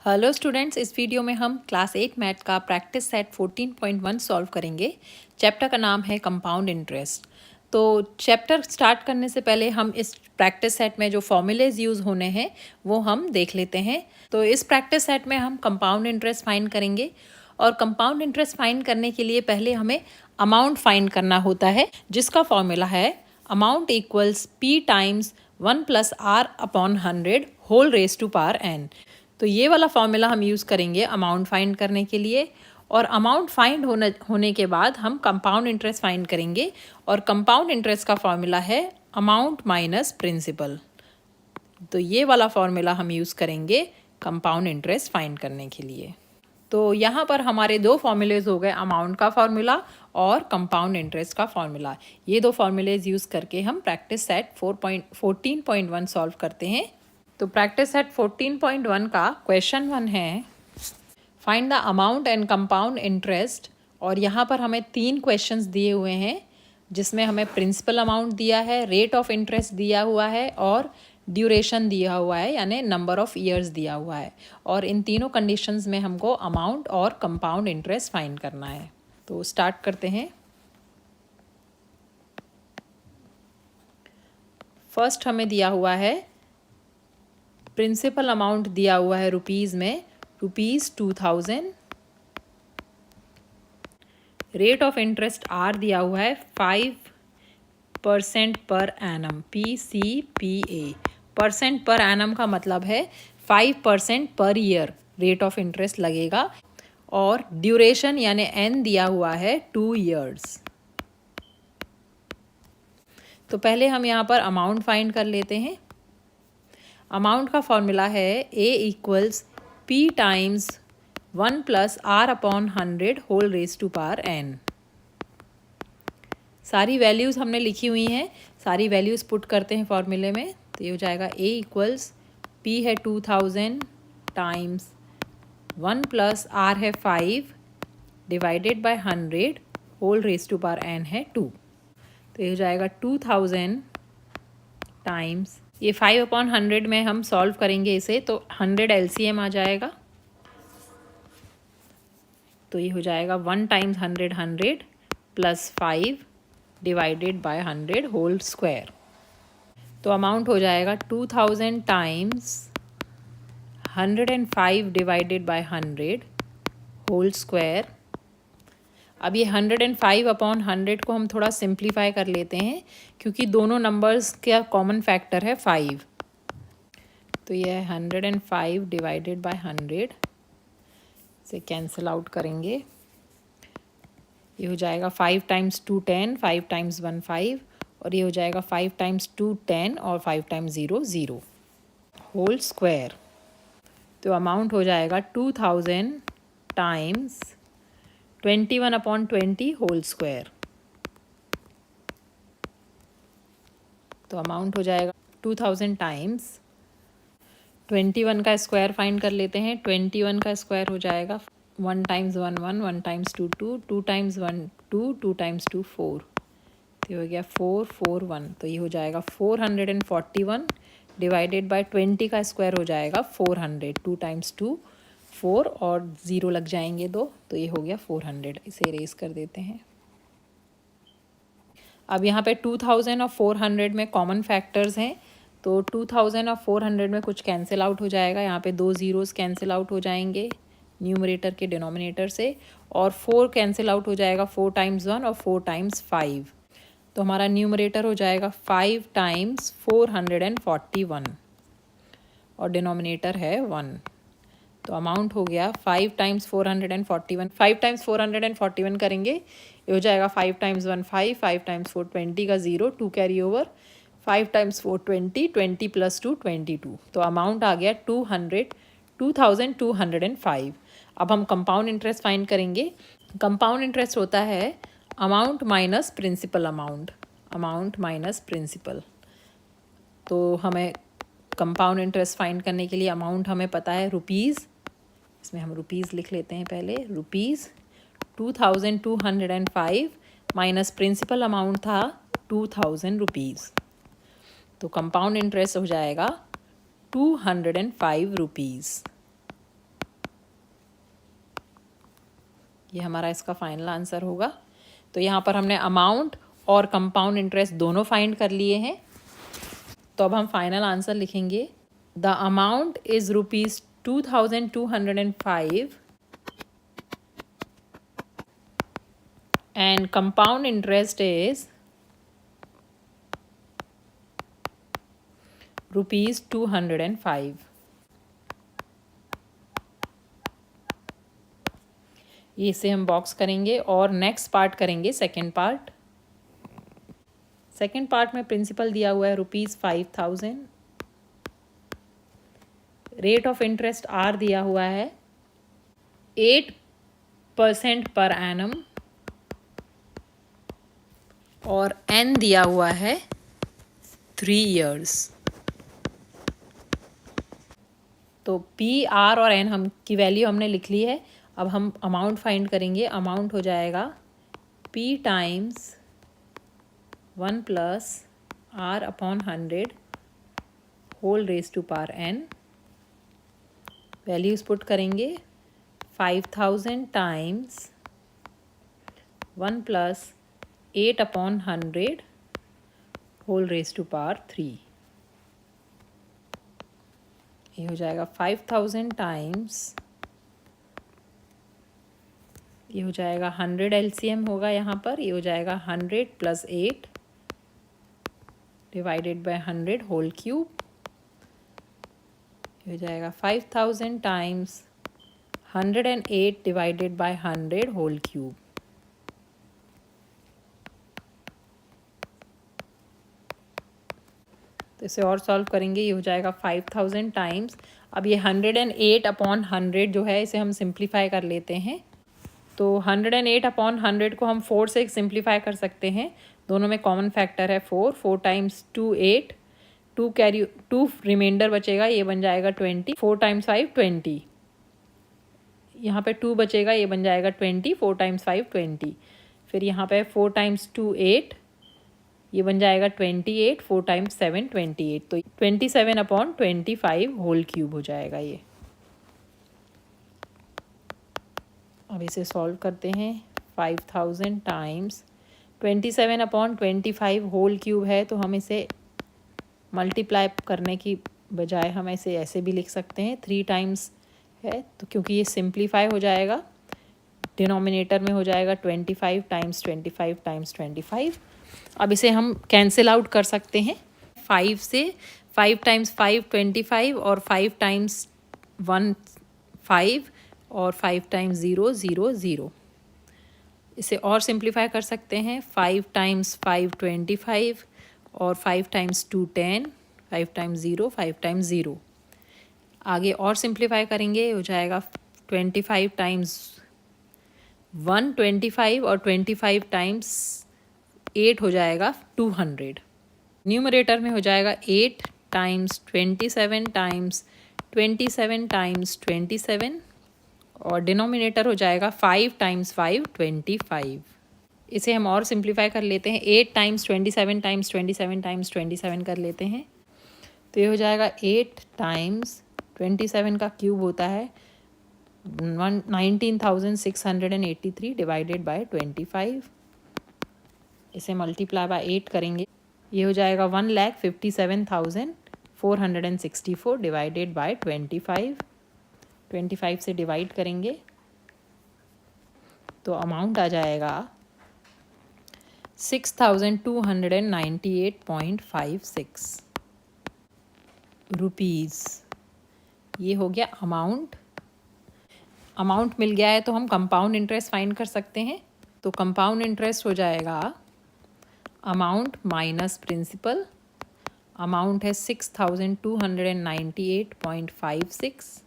Hello students, इस video में हम क्लास 8 मैथ का प्रैक्टिस सेट 14.1 सॉल्व करेंगे। चैप्टर का नाम है कंपाउंड इंटरेस्ट। तो चैप्टर स्टार्ट करने से पहले हम इस प्रैक्टिस सेट में जो फॉर्मूलेज यूज़ होने हैं वो हम देख लेते हैं। तो इस प्रैक्टिस सेट में हम कंपाउंड इंटरेस्ट फाइंड करेंगे और कंपाउंड इंटरेस्ट फाइंड करने के लिए पहले हमें अमाउंट फाइंड करना होता है, जिसका फॉर्मूला है amount equals P times 1 + R upon 100 whole raise to power n। तो ये वाला फॉर्मूला हम यूज़ करेंगे अमाउंट फाइंड करने के लिए। और अमाउंट फाइंड होने के बाद हम कंपाउंड इंटरेस्ट फाइंड करेंगे और कंपाउंड इंटरेस्ट का फॉर्मूला है अमाउंट माइनस प्रिंसिपल। तो ये वाला फॉर्मूला हम यूज़ करेंगे कंपाउंड इंटरेस्ट फाइंड करने के लिए। तो यहाँ पर हमारे दो फॉर्मूलेज हो गए, अमाउंट का फॉर्मूला और कंपाउंड इंटरेस्ट का फॉर्मूला। ये दो फॉर्मूलेज यूज़ करके हम प्रैक्टिस सेट 14.1 सॉल्व करते हैं। तो प्रैक्टिस सेट 14.1 का क्वेश्चन 1 है find the amount and compound interest. और यहाँ पर हमें 3 क्वेश्चंस दिए हुए हैं, जिसमें हमें प्रिंसिपल अमाउंट दिया है, रेट ऑफ इंटरेस्ट दिया हुआ है और ड्यूरेशन दिया हुआ है, यानी नंबर ऑफ ईयर्स दिया हुआ है। और इन तीनों कंडीशंस में हमको अमाउंट और कंपाउंड इंटरेस्ट फाइंड करना है। तो स्टार्ट करते हैं। फर्स्ट हमें दिया हुआ है प्रिंसिपल अमाउंट दिया हुआ है रुपीज़ में, ₹2000। रेट ऑफ इंटरेस्ट R दिया हुआ है 5% per annum, PCPA। Percent per annum का मतलब है 5% per year rate of interest लगेगा। और ड्यूरेशन यानी N दिया हुआ है 2 ईयर्स। तो पहले हम यहाँ पर अमाउंट फाइंड कर लेते हैं। अमाउंट का फॉर्मूला है A equals P times 1 + R upon 100 whole raise to power n। सारी वैल्यूज़ हमने लिखी हुई हैं, सारी वैल्यूज़ पुट करते हैं फॉर्मूले में। तो ये हो जाएगा A इक्वल्स P है 2000 टाइम्स 1 + R है 5 divided by 100 whole raise to power n है 2। तो ये हो जाएगा 2000 टाइम्स, ये 5/100 में हम सॉल्व करेंगे इसे, तो 100 LCM आ जाएगा। तो ये हो जाएगा 1 times 100 100 plus 5 divided by 100 whole square. तो अमाउंट हो जाएगा 2000 times 105 divided by 100 whole square. अब ये 105/100 को हम थोड़ा सिंप्लीफाई कर लेते हैं, क्योंकि दोनों नंबर्स का कॉमन फैक्टर है 5। तो ये है 105 डिवाइडेड बाय 100 से कैंसिल आउट करेंगे। ये हो जाएगा 5 टाइम्स 2 10, 5 टाइम्स 1 5, और ये हो जाएगा 5 टाइम्स 2 10 और 5 टाइम्स 0 0 होल स्क्वायर। तो अमाउंट हो जाएगा 2000 टाइम्स 21/20 होल स्क्वायर। तो अमाउंट हो जाएगा 2000 टाइम्स 21 का स्क्वायर फाइंड कर लेते हैं। 21 का स्क्वायर हो जाएगा 1 टाइम्स 1 1, 1 टाइम्स 2 2, 2 टाइम्स 1 2, 2 टाइम्स 2 4। तो ये हो गया 4 4 1। तो ये हो जाएगा 441 डिवाइडेड बाय 20 का स्क्वायर हो जाएगा 400। 2 टाइम्स 2 4 और 0 लग जाएंगे 2, तो ये हो गया 400। इसे इरेज कर देते हैं। अब यहाँ पे 2000 और 400 में कॉमन फैक्टर्स हैं, तो 2000 और 400 में कुछ कैंसिल आउट हो जाएगा। यहाँ पे 2 ज़ीरोज़ कैंसिल आउट हो जाएंगे न्यूमरेटर के डिनोमिनेटर से, और 4 कैंसिल आउट हो जाएगा 4 टाइम्स 1 और 4 टाइम्स 5। तो हमारा न्यूमरेटर हो जाएगा 5 टाइम्स 441 और डिनोमिनेटर है 1। तो अमाउंट हो गया 5 टाइम्स 441। 5 टाइम्स 441 करेंगे, ये हो जाएगा 5 टाइम्स 1 5, 5 टाइम्स 4 20 का 0, 2 कैरी ओवर, 5 टाइम्स 4 20, 20 प्लस 2 22। तो अमाउंट आ गया 2205। अब हम कंपाउंड इंटरेस्ट फाइंड करेंगे। कंपाउंड इंटरेस्ट होता है amount minus principal amount, amount minus principal. तो हमें कंपाउंड इंटरेस्ट फाइंड करने के लिए अमाउंट हमें पता है रुपीज़, इसमें हम रुपीज़ लिख लेते हैं पहले। रुपीज़ 2205 माइनस प्रिंसिपल अमाउंट था 2000 रुपीज़। तो कंपाउंड इंटरेस्ट हो जाएगा 205 रुपीज़। ये हमारा इसका फाइनल आंसर होगा। तो यहाँ पर हमने अमाउंट और कंपाउंड इंटरेस्ट दोनों फाइंड कर लिए हैं। तो अब हम फाइनल आंसर लिखेंगे। The amount is ₹2205 and compound interest is ₹205। ये इसे हम बॉक्स करेंगे और नेक्स्ट पार्ट करेंगे सेकेंड पार्ट। सेकेंड पार्ट में प्रिंसिपल दिया हुआ है ₹5000। रेट ऑफ इंटरेस्ट आर दिया हुआ है 8% पर एनम और एन दिया हुआ है 3 years। तो पी आर और एन हम की वैल्यू हमने लिख ली है। अब हम अमाउंट फाइंड करेंगे। अमाउंट हो जाएगा P times 1 + R/100 whole raise to power n। Values put करेंगे 5000 times 1 + 8/100 whole raise to power 3। ये हो जाएगा 5000 टाइम्स, ये हो जाएगा 100 LCM होगा यहाँ पर। ये हो जाएगा 100 + 8 डिवाइडेड बाय 100 होल क्यूब। ये हो जाएगा 5000 times 108 divided by 100 whole cube. तो इसे और सॉल्व करेंगे। ये हो जाएगा 5000 टाइम्स, अब ये 108/100 जो है इसे हम सिंप्लीफाई कर लेते हैं। तो 108/100 को हम 4 से सिंप्लीफाई कर सकते हैं। दोनों में कॉमन फैक्टर है 4। 4 × 2 8, 2 रिमाइंडर बचेगा, ये बन जाएगा 20। 4 × 5 20, यहाँ पे 2 बचेगा, ये बन जाएगा 20। 4 × 5 20। फिर यहाँ पे 4 × 2 8, ये बन जाएगा 28। 4 × 7 28, तो 27/25 होल क्यूब हो जाएगा ये। अब इसे सॉल्व करते हैं। 5000 टाइम्स 27/25 होल क्यूब है, तो हम इसे मल्टीप्लाई करने की बजाय हम इसे ऐसे भी लिख सकते हैं। 3 टाइम्स है तो क्योंकि ये सिंप्लीफाई हो जाएगा, डिनोमिनेटर में हो जाएगा 25 टाइम्स 25 टाइम्स 25। अब इसे हम कैंसिल आउट कर सकते हैं। 5 से 5 × 5 25 और 5 × 1 5 और 5 × 0 0 0। इसे और सिंप्लीफाई कर सकते हैं। 5 × 5 25 और 5 × 2 10, 5 × 0 5 × 0। आगे और सिंप्लीफाई करेंगे, हो जाएगा 25 × 1 25 और 25 × 8 हो जाएगा 200। न्यूमरेटर में हो जाएगा 8 × 27 × 27 × 27 और डिनोमिनेटर हो जाएगा 5 × 5 25। इसे हम और सिंप्लीफाई कर लेते हैं। 8 × 27 × 27 × 27 कर लेते हैं। तो ये हो जाएगा 8 × 27 का क्यूब होता है 19,683 डिवाइडेड बाय 25। इसे मल्टीप्लाई बाय 8 करेंगे, ये हो जाएगा 1,57,464 डिवाइडेड बाय 25। 25 से डिवाइड करेंगे तो अमाउंट आ जाएगा 6,298.56 रुपीज़। ये हो गया अमाउंट। अमाउंट मिल गया है तो हम कंपाउंड इंटरेस्ट फाइंड कर सकते हैं। तो कंपाउंड इंटरेस्ट हो जाएगा अमाउंट माइनस प्रिंसिपल। अमाउंट है 6,298.56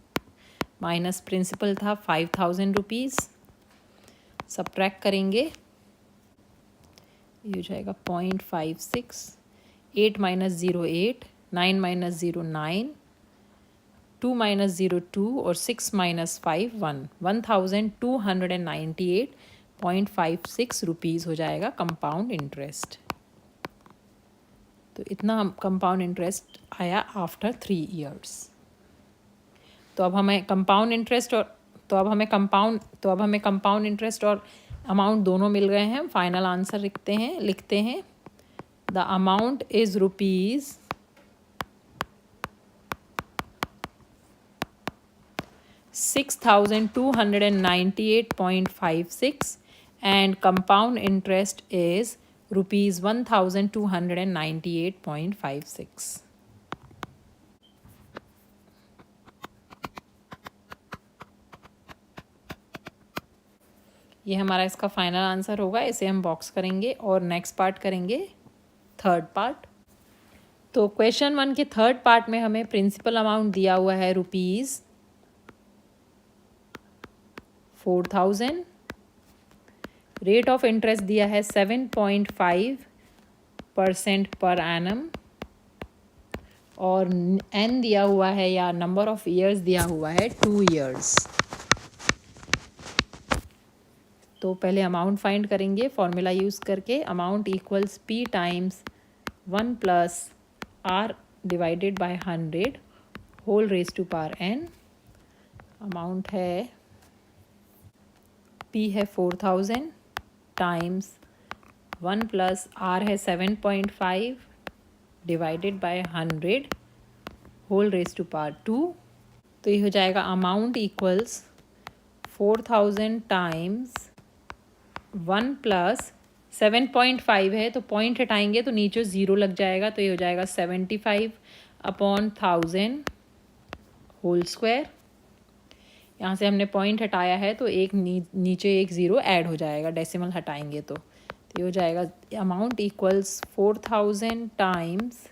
माइनस प्रिंसिपल था 5,000 रुपीज़। सब्ट्रैक्ट करेंगे, ये हो जाएगा 0.56। 8 - 0 8, 9 - 0 9, 2 - 0 2 और 6 - 5 1। 1,298.56 रुपीज़ हो जाएगा कंपाउंड इंटरेस्ट। तो इतना हम कंपाउंड इंटरेस्ट आया आफ्टर 3 years। तो अब हमें कंपाउंड इंटरेस्ट और तो अब हमें कंपाउंड इंटरेस्ट और अमाउंट दोनों मिल गए हैं। फाइनल आंसर लिखते हैं the amount is rupees 6,298.56 and compound interest is rupees 1,298.56. ये हमारा इसका फाइनल आंसर होगा। इसे हम बॉक्स करेंगे और नेक्स्ट पार्ट करेंगे थर्ड पार्ट। तो क्वेश्चन 1 के थर्ड पार्ट में हमें प्रिंसिपल अमाउंट दिया हुआ है रुपीज़ 4,000। रेट ऑफ इंटरेस्ट दिया है 7.5% पर एनम और एन दिया हुआ है या नंबर ऑफ ईयर्स दिया हुआ है 2 ईयर्स। तो पहले अमाउंट फाइंड करेंगे फॉर्मूला यूज़ करके। Amount equals P times 1 plus R divided by 100 whole raise to power N. Amount है P है 4,000 टाइम्स 1 प्लस R है 7.5 divided by 100 whole raise to power 2। तो ये हो जाएगा अमाउंट इक्वल्स 4,000 टाइम्स 1 प्लस 7.5 है तो पॉइंट हटाएंगे तो नीचे ज़ीरो लग जाएगा, तो ये हो जाएगा 75/1000 होल स्क्वायर। यहाँ से हमने पॉइंट हटाया है तो एक नीचे एक ज़ीरो ऐड हो जाएगा, डेसिमल हटाएंगे तो ये हो जाएगा अमाउंट इक्वल्स 4,000 टाइम्स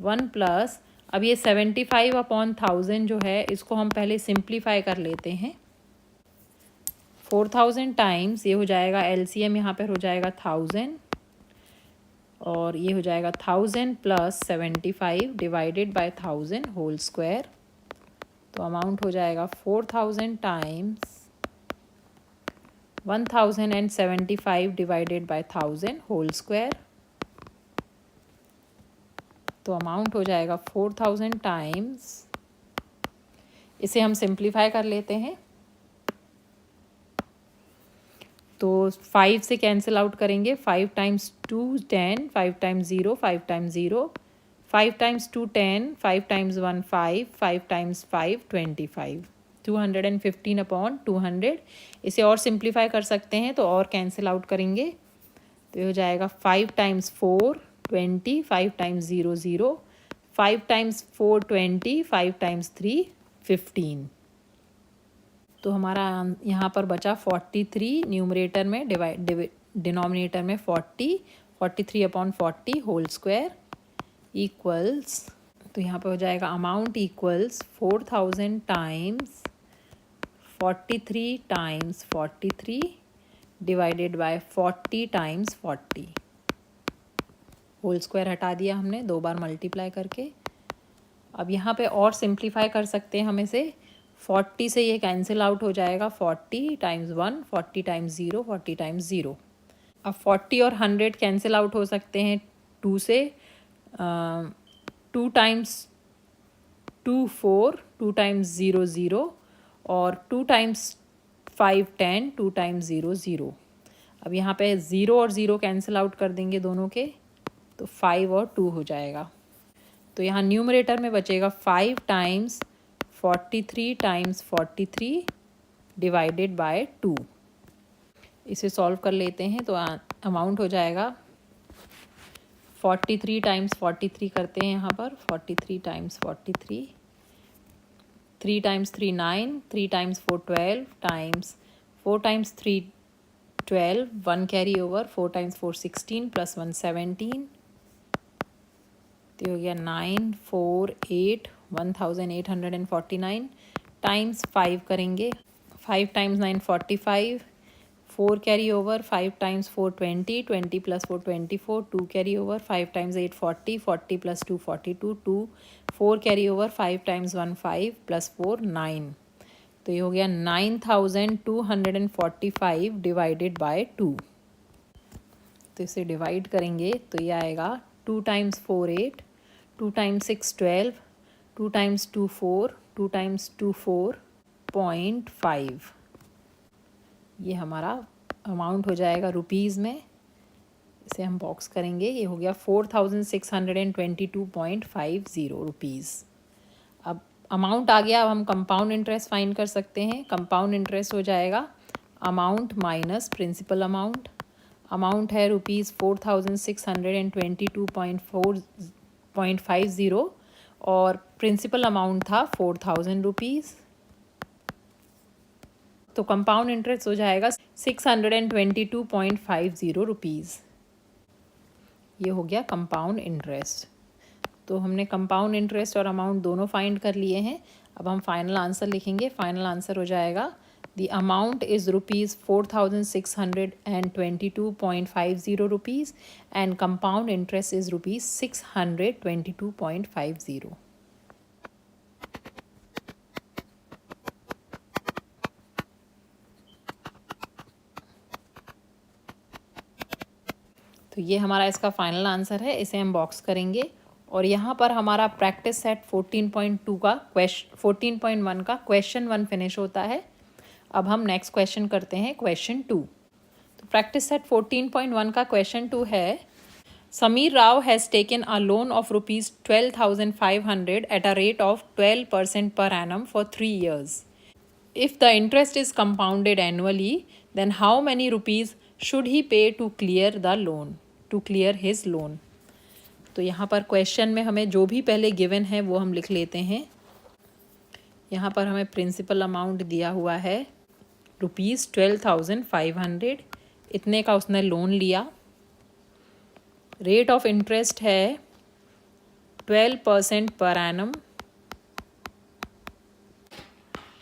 1 प्लस, अब ये 75/1000 जो है इसको हम पहले सिंप्लीफाई कर लेते हैं। 4,000 टाइम्स ये हो जाएगा एलसीएम यहाँ पर हो जाएगा 1000 और ये हो जाएगा 1000 plus 75 divided by 1000 whole square. तो अमाउंट हो जाएगा 4,000 times 1075 divided by 1000 whole square. तो अमाउंट हो जाएगा 4,000 टाइम्स, इसे हम सिंप्लीफाई कर लेते हैं तो 5 से कैंसिल आउट करेंगे। 5 times 2 10, 5 times 0 5 times 0, 5 times 2 10, 5 times 1 5, 5 times 5 25, 215/200। इसे और सिंप्लीफाई कर सकते हैं तो और कैंसिल आउट करेंगे तो ये हो जाएगा 5 टाइम्स 4 20, 5 टाइम्स 0 0, 5 टाइम्स 4 20, 5 टाइम्स 3 15। तो हमारा यहाँ पर बचा 43 न्यूमरेटर में डिनोमिनेटर में 43/40 होल स्क्वायर इक्वल्स, तो यहाँ पे हो जाएगा amount equals 4,000 times 43 times 43 divided by 40 times 40। Whole square हटा दिया हमने 2 बार मल्टीप्लाई करके। अब यहाँ पे और सिंप्लीफाई कर सकते हैं हम इसे। 40 से ये कैंसिल आउट हो जाएगा, 40 टाइम्स 1, 40 टाइम्स 0, 40 टाइम्स 0। अब 40 और 100 कैंसिल आउट हो सकते हैं 2 से। 2 टाइम्स 2 4, 2 टाइम्स 0 0 और 2 टाइम्स 5 10, 2 टाइम्स 0 0। अब यहाँ पे 0 और 0 कैंसिल आउट कर देंगे दोनों के तो 5 और 2 हो जाएगा। तो यहाँ न्यूमरेटर में बचेगा 5 टाइम्स 43 टाइम्स 43 डिवाइडेड बाय 2। इसे सॉल्व कर लेते हैं तो अमाउंट हो जाएगा 43 टाइम्स 43 करते हैं यहाँ पर 43 times 43, 3 times 3 9, 3 times 4 12 times 4 times 3 12, 1 carry over, 4 times 4 16 plus 1 17। तो हो गया 9 4 8 1849 टाइम्स 5 करेंगे। 5 times 9 45, 4 carry over, 5 times 4 20, 20 plus 4 24, 2 carry over, 5 times 8 40, 40 plus 2 42, 2 4 carry over, 5 times 1 5 plus 4 9। तो ये हो गया 9,245 डिवाइडेड बाय 2। तो इसे डिवाइड करेंगे तो ये आएगा 2 टाइम्स 4 8, 2 टाइम्स 6 12, 2 टाइम्स 2 4, 2 टाइम्स 2 4, 22.5, ये हमारा अमाउंट हो जाएगा रुपीज़ में। इसे हम बॉक्स करेंगे, ये हो गया 4622.50 रुपीज़। अब अमाउंट आ गया, अब हम कंपाउंड इंटरेस्ट फाइंड कर सकते हैं। कंपाउंड इंटरेस्ट हो जाएगा amount minus principal amount. Amount है रुपीज़ 4622.50 और प्रिंसिपल अमाउंट था 4000 रुपीज़। तो कंपाउंड इंटरेस्ट हो जाएगा 622.50 रुपीज़। ये हो गया कंपाउंड इंटरेस्ट। तो हमने कंपाउंड इंटरेस्ट और अमाउंट दोनों फाइंड कर लिए हैं। अब हम फाइनल आंसर लिखेंगे। फाइनल आंसर हो जाएगा the amount is rupees 4622.50 rupees and compound interest is rupees 622.50। तो ये हमारा इसका फाइनल आंसर है। इसे हम बॉक्स करेंगे और यहाँ पर हमारा प्रैक्टिस सेट 14.2 का 14.1 का क्वेश्चन 1 फिनिश होता है। अब हम नेक्स्ट क्वेश्चन करते हैं, क्वेश्चन 2। तो प्रैक्टिस सेट 14.1 का क्वेश्चन 2 है, Sameer Rao has taken a loan of rupees 12,500 eight a rate of 12% per annum for 3 years. If the interest is compounded annually, then how many rupees should he pay to clear the loan, to clear his loan? तो यहाँ पर question में हमें जो भी पहले given है वो हम लिख लेते हैं। यहाँ पर हमें प्रिंसिपल अमाउंट दिया हुआ है रुपीज़ 12,500, इतने का उसने लोन लिया। रेट ऑफ इंटरेस्ट है 12% पर एनम।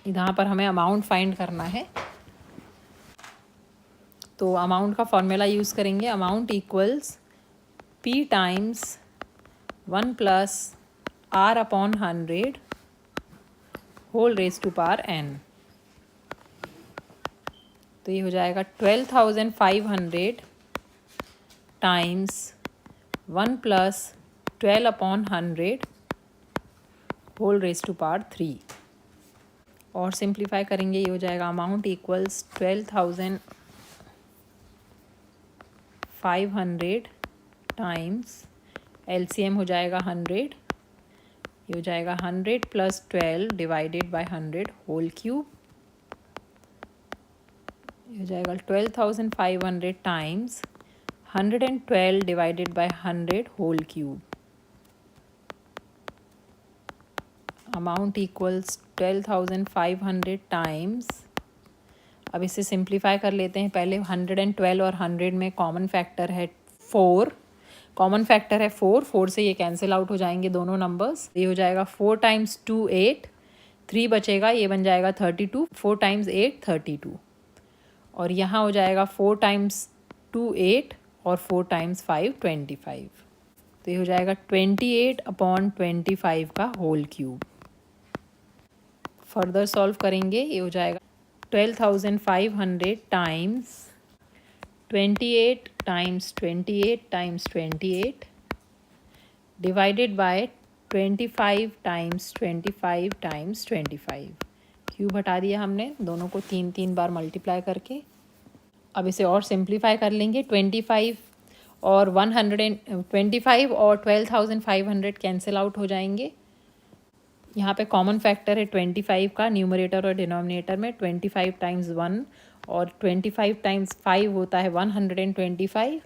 यहाँ पर हमें अमाउंट फाइंड करना है, तो अमाउंट का फॉर्मूला यूज़ करेंगे। Amount equals P times 1 plus R upon 100 whole raise to power n। तो ये हो जाएगा 12,500 times 1 plus 12 upon 100 whole raise to power 3। और सिंप्लीफाई करेंगे, ये हो जाएगा अमाउंट इक्वल्स 12,500 टाइम्स LCM हो जाएगा 100, ये हो जाएगा 100 plus 12 divided by 100 whole cube. ये हो जाएगा 12,500 times 112 divided by 100 whole cube. Amount equals 12,500 times, अब इसे सिंप्लीफाई कर लेते हैं। पहले 112 और 100 में कॉमन फैक्टर है 4, कॉमन फैक्टर है 4 से ये कैंसिल आउट हो जाएंगे दोनों नंबर्स। ये हो जाएगा 4 टाइम्स 2 8, 3 बचेगा, ये बन जाएगा 32। 4 टाइम्स 8 32, और यहाँ हो जाएगा 4 टाइम्स 2 8 और 4 टाइम्स 5 25। तो ये हो जाएगा 28 अपॉन 25 का होल क्यूब। फर्दर सॉल्व करेंगे, ये हो जाएगा 12,500 times 28 times 28 times 28 divided by 25 times 25 times 25। Cube हटा दिया हमने, दोनों को 3 बार मल्टीप्लाई करके। अब इसे और सिंप्लीफाई कर लेंगे। 25 और 125 और 12,500 कैंसिल आउट हो जाएंगे। यहाँ पे कॉमन फैक्टर है 25 का, न्यूमरेटर और डिनोमिनेटर में। 25 टाइम्स 1 और 25 टाइम्स 5 होता है 125,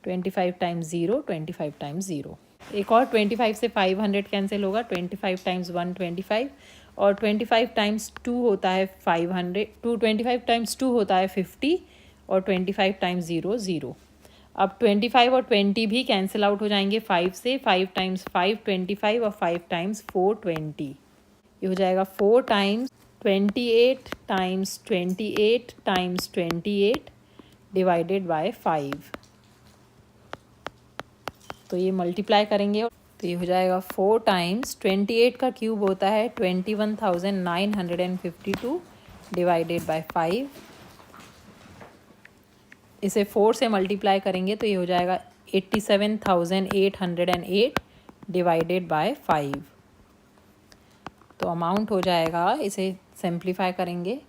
25 टाइम्स 0 25 टाइम्स 0। एक और 25 से 500 कैंसिल होगा। 25 टाइम्स 1 25 और 25 टाइम्स 2 होता है 500, 25 टाइम्स 2 होता है 50 और 25 टाइम्स 0 0। अब 25 और 20 भी कैंसिल आउट हो जाएंगे 5 से। 5 टाइम्स 5 25 और 5 टाइम्स 4 20। ये हो जाएगा 4 times 28 times 28 times 28 divided by 5। तो ये मल्टीप्लाई करेंगे, तो ये हो जाएगा 4 टाइम्स 28 का क्यूब होता है 21,952 डिवाइडेड बाय 5। इसे 4 से मल्टीप्लाई करेंगे तो ये हो जाएगा 87,808 डिवाइडेड बाय 5। तो अमाउंट हो जाएगा, इसे सिंप्लीफाई करेंगे,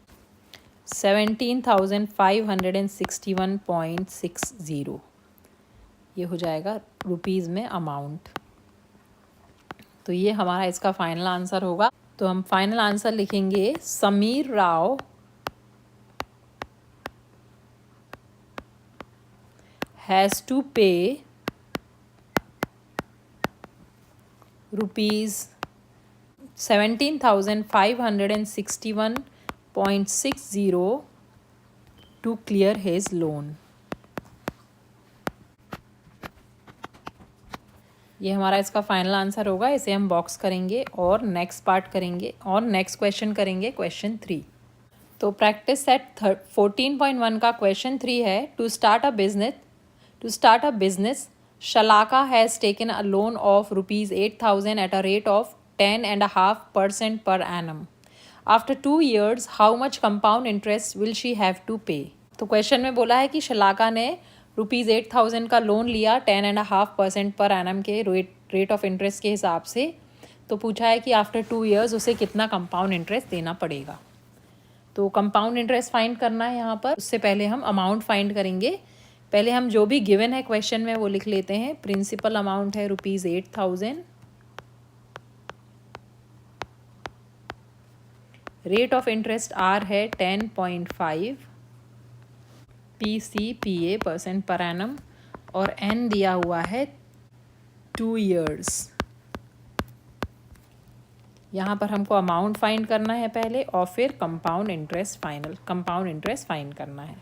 17,561.60। ये हो जाएगा रुपीज़ में अमाउंट। तो ये हमारा इसका फाइनल आंसर होगा। तो हम फाइनल आंसर लिखेंगे, Sameer Rao has to pay rupees 17,561.60 to clear his loan. ये हमारा इसका फाइनल आंसर होगा। इसे हम बॉक्स करेंगे और नेक्स्ट पार्ट करेंगे और नेक्स्ट क्वेश्चन करेंगे, क्वेश्चन 3। तो प्रैक्टिस सेट 14.1 का क्वेश्चन 3 है, to start a business Shalaka has taken a loan of ₹8,000 at a rate of 10.5% per annum. After 2 years, how much compound interest will she have to pay? तो question में बोला है कि शलाका ने ₹8,000 का लोन लिया 10.5% पर एनम के रेट ऑफ इंटरेस्ट के हिसाब से। तो पूछा है कि आफ्टर 2 ईयर्स उसे कितना कंपाउंड इंटरेस्ट देना पड़ेगा। तो कंपाउंड इंटरेस्ट फाइंड करना है यहाँ पर। उससे पहले हम अमाउंट फाइंड करेंगे। पहले हम जो भी गिवन है क्वेश्चन में वो लिख लेते हैं। प्रिंसिपल अमाउंट है ₹8,000, रेट ऑफ इंटरेस्ट आर है 10.5, PCPA % पर एनम, और एन दिया हुआ है 2 ईयर्स। यहाँ पर हमको अमाउंट फाइंड करना है पहले और फिर कंपाउंड इंटरेस्ट फाइंड करना है।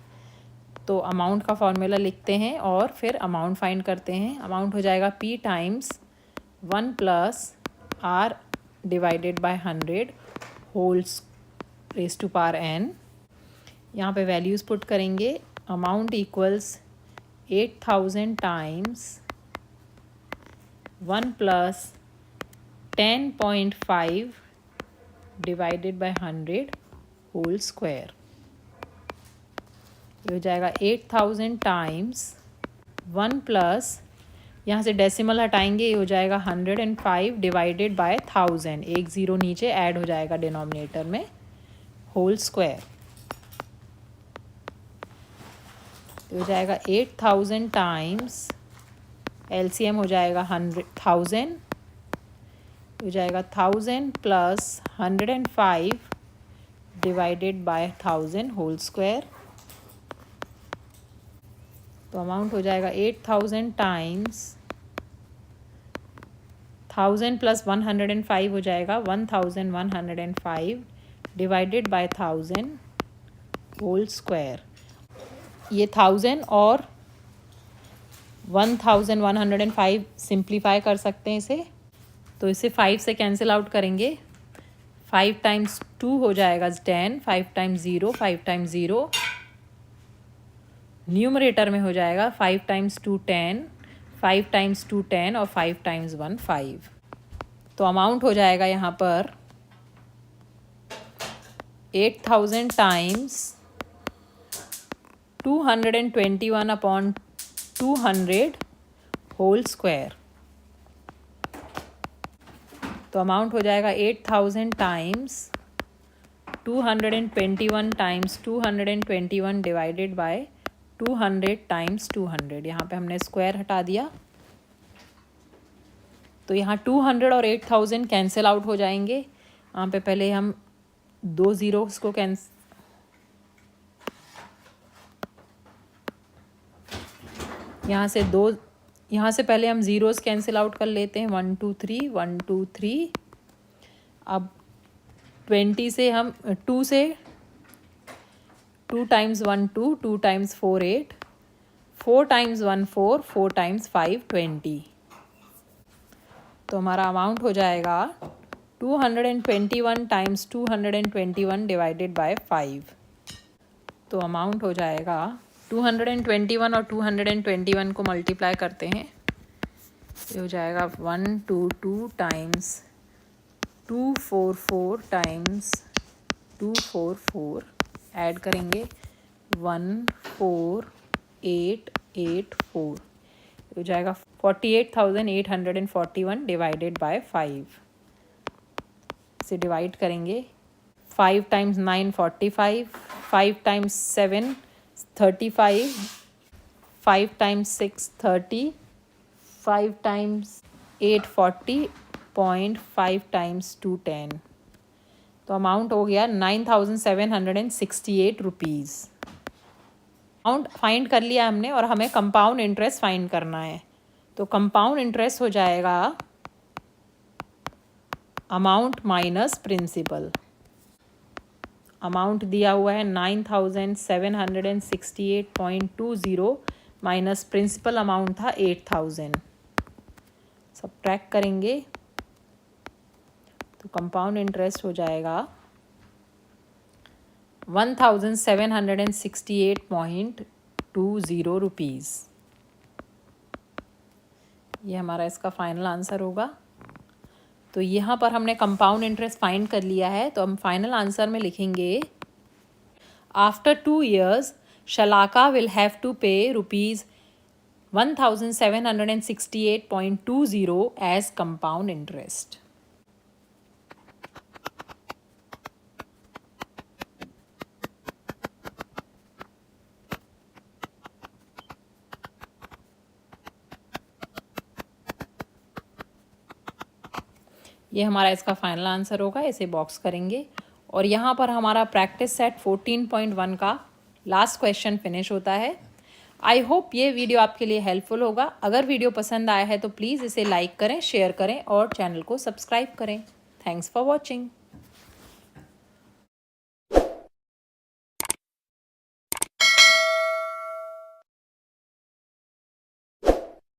तो अमाउंट का फॉर्मूला लिखते हैं और फिर अमाउंट फाइंड करते हैं। अमाउंट हो जाएगा P times 1 + R divided by 100 wholes raise to power n। यहाँ पे वैल्यूज़ पुट करेंगे। Amount equals 8,000 times 1 + 10.5 divided by 100 whole square. ये हो जाएगा 8,000 टाइम्स 1 + यहाँ से डेसिमल हटाएंगे, ये हो जाएगा 105 डिवाइडेड बाय 1000, एक ज़ीरो नीचे ऐड हो जाएगा डिनोमिनेटर में, होल स्क्वायर। तो हो जाएगा 8,000 टाइम्स, एलसीएम हो जाएगा 100,000, हो जाएगा 1000 + 105 डिवाइडेड बाय 1000 होल स्क्वायर। तो अमाउंट हो जाएगा 8,000 टाइम्स 1000 + 105 हो जाएगा 1105 डिवाइडेड बाय 1000 होल स्क्वायर। ये 1000 और 1105 सिंप्लीफाई कर सकते हैं इसे। तो इसे 5 से कैंसिल आउट करेंगे। 5 × 2 हो जाएगा 10, 5 × 0 5 × 0, न्यूमरेटर में हो जाएगा 5 × 2 10, 5 × 2 10 और 5 × 1 5। तो अमाउंट हो जाएगा यहाँ पर 8,000 टाइम्स 221/200 होल स्क्वायर। तो अमाउंट हो जाएगा 8,000 times 221 times 221 divided by 200 times 200। यहाँ पे हमने स्क्वायर हटा दिया। तो यहाँ 200 और 8,000 कैंसिल आउट हो जाएंगे। यहाँ पे पहले हम 2 ज़ीरोस को यहाँ से पहले हम ज़ीरोस कैंसिल आउट कर लेते हैं। 1 2 3 1 2 3। अब 20 से हम 2 से 2 × 1 2, 2 × 4 8, 4 × 1 4, 4 × 5 20। तो हमारा अमाउंट हो जाएगा 221 टाइम्स 221 डिवाइडेड बाय 5। तो अमाउंट हो जाएगा 221 और 221 को मल्टीप्लाई करते हैं। ये हो जाएगा 122 टाइम्स 244 टाइम्स 244, ऐड करेंगे 14884। हो जाएगा 48,841 डिवाइडेड बाय 5। इसे डिवाइड करेंगे। 5 times 9 45, 5 times 7 35, 5 times 6 30, 5 times 8 40, 0.5 times 2 10। तो अमाउंट हो गया 9768 रुपीज़। अमाउंट फाइंड कर लिया हमने और हमें कंपाउंड इंटरेस्ट फाइंड करना है। तो कंपाउंड इंटरेस्ट हो जाएगा अमाउंट माइनस प्रिंसिपल। अमाउंट दिया हुआ है 9768.20 माइनस प्रिंसिपल अमाउंट था 8000। सब्ट्रैक्ट करेंगे तो कंपाउंड इंटरेस्ट हो जाएगा 1768.20 रुपीज़। ये हमारा इसका फाइनल आंसर होगा। तो यहाँ पर हमने कंपाउंड इंटरेस्ट फाइंड कर लिया है, तो हम फाइनल आंसर में लिखेंगे after 2 years Shalaka will have to pay rupees 1768.20 as compound interest. ये हमारा इसका फाइनल आंसर होगा। इसे बॉक्स करेंगे और यहाँ पर हमारा प्रैक्टिस सेट 14.1 का लास्ट क्वेश्चन फिनिश होता है। आई होप ये वीडियो आपके लिए हेल्पफुल होगा। अगर वीडियो पसंद आया है तो प्लीज़ इसे लाइक करें, शेयर करें और चैनल को सब्सक्राइब करें। Thanks for watching.